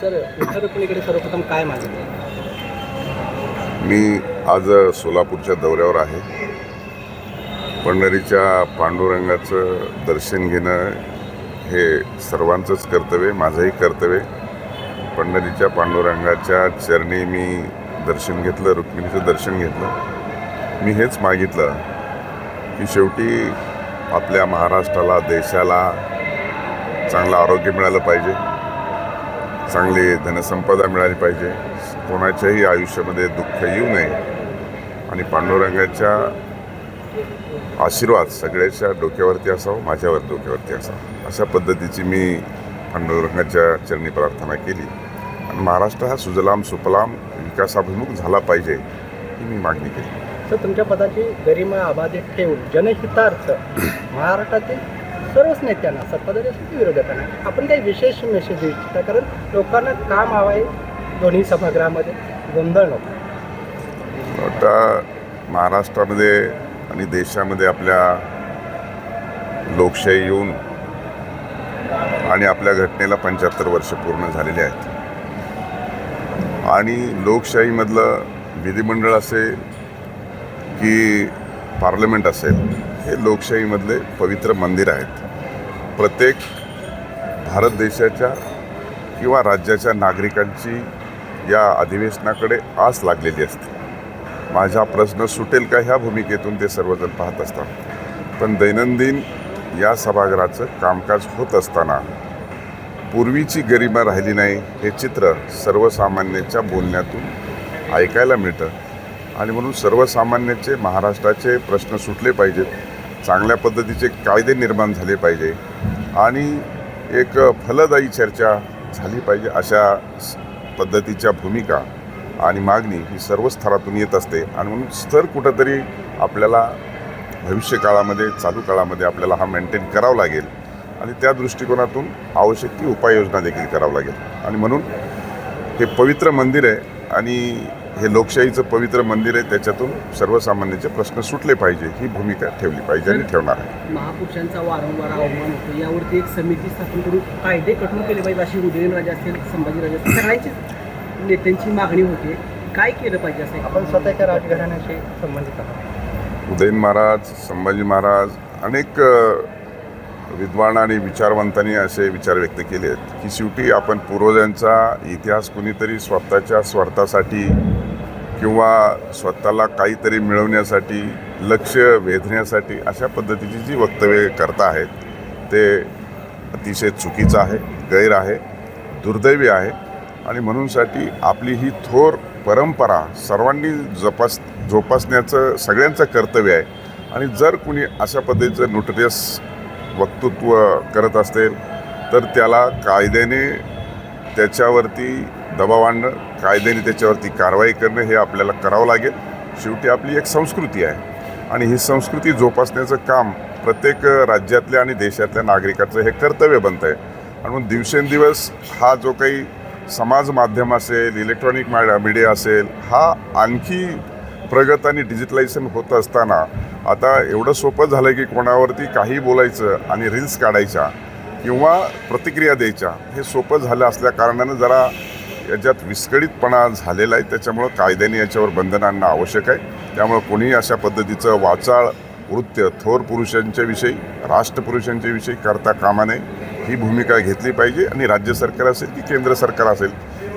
Sir Vitthal रुक्मिणीकडे सर्वप्रथम काय मागितलं? मी आज सोलापूरच्या दौऱ्यावर आहे. पंढरीच्या पांडुरंगाचं दर्शन घेणं हे सर्वांचंच कर्तव्य, माझंही कर्तव्य. पंढरीच्या पांडुरंगाच्या चरणी मी दर्शन घेतलं, रुक्मिणीचं दर्शन घेतलं. मी हेच मागितलं की शेवटी आपल्या महाराष्ट्राला, देशाला चांगलं आरोग्य मिळालं पाहिजे, चांगली धनसंपदा मिळाली पाहिजे, कोणाच्याही आयुष्यामध्ये दुःख येऊ नये आणि पांडुरंगाच्या आशीर्वाद सगळ्याच्या डोक्यावरती असावं, माझ्यावर डोक्यावरती असावं, अशा पद्धतीची मी पांडुरंगाच्या चरणी प्रार्थना केली. आणि महाराष्ट्र हा सुजलाम सुफलाम विकासाभिमुख झाला पाहिजे ही मी मागणी केली. सर तुमच्या पदाची गरिमा अबाधित ठेवून जनहितार्थ महाराष्ट्रातील सर्वच नेत्यांना, सत्ताधारी असतील की विरोधकांना, आपण काही विशेष मेसेज देऊ इच्छिता? कारण लोकांना काम हवं आहे दोन्ही सभागृहामध्ये, गोंधळ नको. आता महाराष्ट्रामध्ये आणि देशामध्ये आपल्या लोकशाही येऊन आणि आपल्या घटनेला 75 वर्ष पूर्ण झालेली आहेत. आणि लोकशाहीमधलं विधिमंडळ असेल की पार्लमेंट असेल, हे लोकशाहीमधले पवित्र मंदिर आहेत. प्रत्येक भारत देशाच्या किंवा राज्याच्या नागरिकांची या अधिवेशनाकडे आस लागलेली असते. माझा प्रश्न सुटेल का ह्या भूमिकेतून ते सर्वजण पाहत असतात. पण दैनंदिन या सभागृहाचं कामकाज होत असताना पूर्वीची गरिमा राहिली नाही हे चित्र सर्वसामान्यांच्या बोलण्यातून ऐकायला मिळतं. आणि म्हणून सर्वसामान्याचे, महाराष्ट्राचे प्रश्न सुटले पाहिजेत, चांगल्या पद्धतीचे कायदे निर्माण झाले पाहिजे आणि एक फलदायी चर्चा झाली पाहिजे, अशा पद्धतीच्या भूमिका आणि मागणी ही सर्व स्तरातून येत असते. आणि म्हणून स्तर कुठंतरी आपल्याला भविष्य काळामध्ये, चालू काळामध्ये आपल्याला हा मेंटेन करावा लागेल आणि त्या दृष्टिकोनातून आवश्यक ती उपाययोजना देखील करावं लागेल. आणि म्हणून हे पवित्र मंदिर आहे आणि हे लोकशाहीचं पवित्र मंदिर आहे, त्याच्यातून सर्वसामान्यांचे प्रश्न सुटले पाहिजे ही भूमिका ठेवली पाहिजे आणि ठेवणार आहे. महापुरुषांचा वारंवार अवमान होतो, यावरती एक समिती स्थापन करून कायदे कठोर केले पाहिजे अशी उदयनराजे असतील, संभाजीराजे असतील, सगळ्यांची नेत्यांची मागणी होती. काय केलं पाहिजे असं आपण स्वतःच्या राजघराण्याशी संबंधित आहोत? उदयन महाराज, संभाजी महाराज, अनेक विद्वान आणि विचारवंतांनी असे विचार व्यक्त केले आहेत की शेवटी आपण पूर्वजांचा इतिहास कुणीतरी स्वतःच्या स्वार्थासाठी किंवा स्वतःला काहीतरी मिळवण्यासाठी, लक्ष वेधण्यासाठी अशा पद्धतीची जी वक्तव्य करता आहेत ते अतिशय चुकीचं आहे, गैर आहे, दुर्दैवी आहे. आणि म्हणूनसाठी आपली ही थोर परंपरा सर्वांनी जोपासण्याचं सगळ्यांचं कर्तव्य आहे. आणि जर कुणी अशा पद्धतीचं न्यूट्रियस वक्तृत्व करत असेल तर त्याला कायद्याने त्याच्यावरती दबाव आणणं, कायद्याने त्याच्यावरती कारवाई करणं हे आपल्याला करावं लागेल. शेवटी आपली एक संस्कृती आहे आणि ही संस्कृती जोपासण्याचं काम प्रत्येक राज्यातल्या आणि देशातल्या नागरिकाचं हे कर्तव्य बनतं आहे. आणि म्हणून दिवसेंदिवस हा जो काही समाज माध्यम असेल, इलेक्ट्रॉनिक मीडिया असेल, हा आणखी प्रगत आणि डिजिटलायझेशन होत असताना आता एवढं सोपं झालं की कोणावरती काही बोलायचं आणि रील्स काढायच्या किंवा प्रतिक्रिया द्यायच्या हे सोपं झालं असल्या कारणानं जरा याच्यात विस्कळीतपणा झालेला आहे. त्याच्यामुळं कायद्याने याच्यावर बंधन आणणं आवश्यक आहे. त्यामुळं कोणीही अशा पद्धतीचं वाचाळ वृत्य थोर पुरुषांच्या विषयी, राष्ट्रपुरुषांच्या विषयी करता कामा नये ही भूमिका घेतली पाहिजे. आणि राज्य सरकार असेल की केंद्र सरकार असेल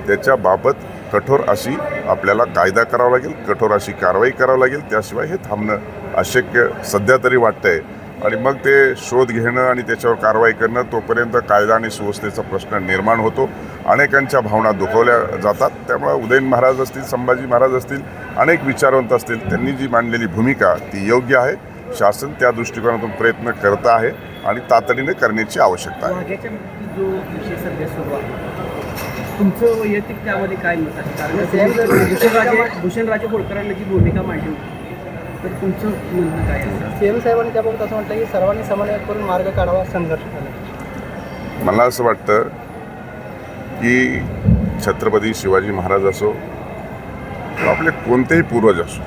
त्याच्याबाबत कठोर अशी आपल्याला कायदा करावा लागेल, कठोर अशी कारवाई करावी लागेल. त्याशिवाय हे थांबणं अशक्य सध्या तरी वाटतंय. आणि मग ते शोध घेणं आणि त्याच्यावर कारवाई करणं, तोपर्यंत कायदा आणि सुव्यवस्थेचा प्रश्न निर्माण होतो. अनेकांच्या भावना दुखवल्या जातात. त्यामुळे उदयन महाराज असतील, संभाजी महाराज असतील, अनेक विचारवंत असतील, त्यांनी जी मांडलेली भूमिका ती योग्य आहे. शासन त्या दृष्टिकोनातून प्रयत्न करत आहे आणि तातडीने करण्याची आवश्यकता आहे. जो विषय सध्या सुरू आहे, तुमचं वैयक्तिक त्यामध्ये काय मत आहे? कारण भूषणराजे होळकरांनी जी भूमिका मांडली होती, तर तुमचं म्हणणं काय आहे? सीएम साहेबांनी त्याबाबत असं म्हटलं की सर्वांनी समन्वय करून मार्ग काढावा, संघर्ष झाला. मला असं वाटतं की छत्रपती शिवाजी महाराज असो किंवा आपले कोणतेही पूर्वज असो,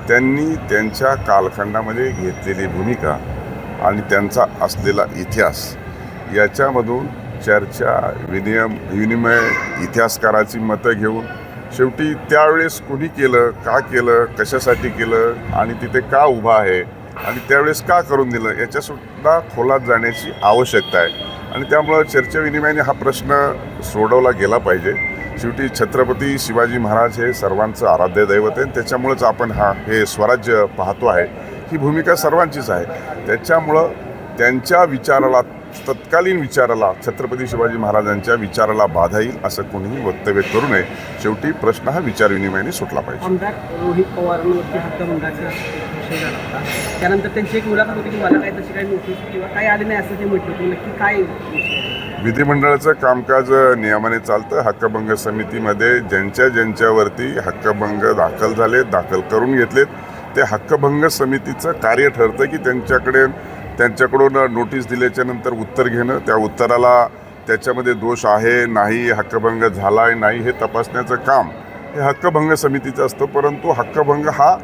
त्यांनी त्यांच्या कालखंडामध्ये घेतलेली भूमिका आणि त्यांचा असलेला इतिहास याच्यामधून चर्चा विनिमय इतिहासकाराची मतं घेऊन शेवटी त्यावेळेस कोणी केलं, का केलं, कशासाठी केलं आणि तिथे का उभा आहे आणि त्यावेळेस का करून दिलं याच्यासुद्धा खोलात जाण्याची आवश्यकता आहे. आणि त्यामुळं चर्चा विनिमयाने हा प्रश्न सोडवला गेला पाहिजे. शेवटी छत्रपती शिवाजी महाराज हे सर्वांचं आराध्य दैवत आहे. त्याच्यामुळंच आपण हे स्वराज्य पाहतो आहे. ही भूमिका सर्वांचीच आहे. त्याच्यामुळं त्यांच्या विचाराला, तत्कालीन विचाराला, छत्रपती शिवाजी महाराजांच्या विचाराला बाधा येईल असं कोणीही वक्तव्य करू नये. शेवटी प्रश्न हा विचार विनिमयाने सुटला पाहिजे. आमदार रोहित पवारांवरती हक्कभंगाचा विषय झाला होता. त्यानंतर त्यांची एक मुलाखत होती की मला काही तशी काही नोटीस किंवा काही आले नाही असं ते म्हटलं होतं. नक्की काय विषय? विधिमंडळाचं कामकाज नियमाने चालतं. हक्कभंग समितीमध्ये ज्यांच्यावरती हक्कभंग दाखल झाले, दाखल करून घेतलेत, ते हक्कभंग समितीचं कार्य ठरतं की त्यांच्याकडून नोटीस दिल्याच्या नंतर उत्तर घेणं, त्या उत्तराला त्याच्यामध्ये दोष आहे नाही, हक्कभंग झाला आहे नाही हे तपासण्याचं काम हे हक्कभंग समितीचं असतं. परंतु हक्कभंग हा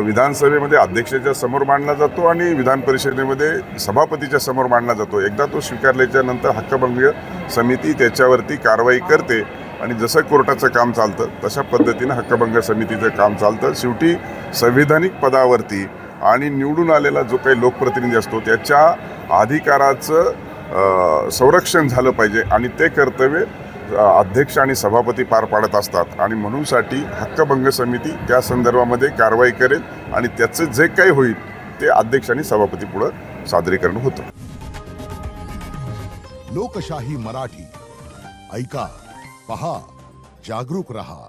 विधानसभेमध्ये अध्यक्षाच्या समोर मांडला जातो आणि विधान परिषदेमध्ये सभापतीच्या समोर मांडला जातो. एकदा तो स्वीकारल्याच्या नंतर हक्कभंग समिती त्याच्यावरती कारवाई करते आणि जसं कोर्टाचं काम चालतं तशा पद्धतीनं हक्कभंग समितीचं काम चालतं. शेवटी संविधानिक पदावरती आणि निवडून आलेला जो काही लोकप्रतिनिधी असतो त्याच्या अधिकाराचं संरक्षण झालं पाहिजे आणि ते कर्तव्य अध्यक्ष आणि सभापती पार पाडत असतात. आणि म्हणूनसाठी हक्कभंग समिती त्या संदर्भामध्ये कारवाई करेल आणि त्याचं जे काही होईल ते अध्यक्ष आणि सभापती पुढं सादरीकरण होतं. लोकशाही मराठी ऐका, पहा, जागरूक रहा.